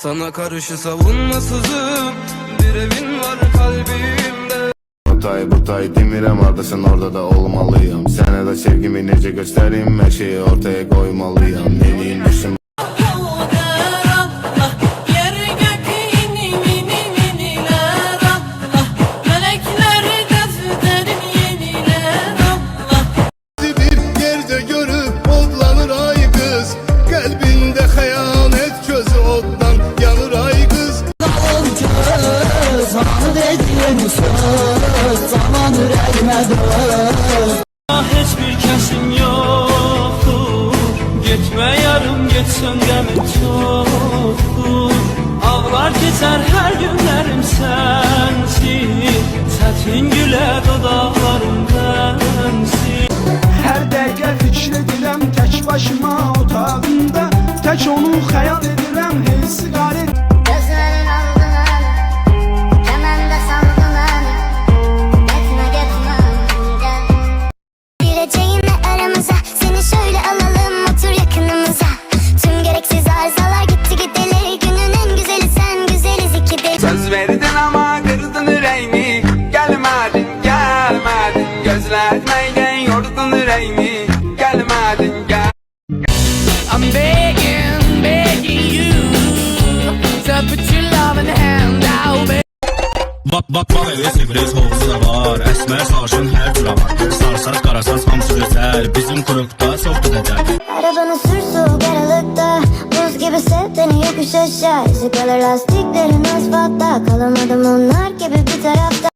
Sana karşı savunmasızım. Bir evin var kalbimde. Butay demirəm ardasın, orada da olmalıyam. Sənə də sevgimi necə göstərim, hər şeyi ortaya koymalıyam. Ne diyeyim düşün. Bir yerde görüp odlanır ay kız, kalbinde xəyanət gözü oddan yanır ay kız. Zamanı dediğim söz, zaman yüreğime döz. Hiçbir kesin yoktur, gitme yarım geçsen qəmin çoktur. Ağlar geçer her günlerim sensin, çətin gülə dodaqlarım bensin. Hər dəqiqə fikr edirəm tək başıma otağımda, tək onu xəyal edirəm hey siqaret. Gözlerin aldın hani, hemen de sandın hani. Gitme gitme gel. Gireceğinle aramıza, seni şöyle alalım otur yakınımıza. Tüm gereksiz arızalar gitti gideli, günün en güzeli sen, güzeliz ikide. Söz verdin ama kırdın yüreğimi, gelmedin gelmedin, gözletmeyden yordun yüreğimi, gelmedin gel. I'm begging you to put your loving hand out, baby. Bak elə sevres hovuzda var, əsmər sarışın hər cürə var. Sarsaq qarasaz hamısı gözəl, bizim kurukda çoxdur dəcəl. Arabanı sür soğuk aralıkta, buz gibi sev beni yokuş aşağı. Yüzük alır lastiklerin asfaltta, kalamadım onlar gibi bir tarafta.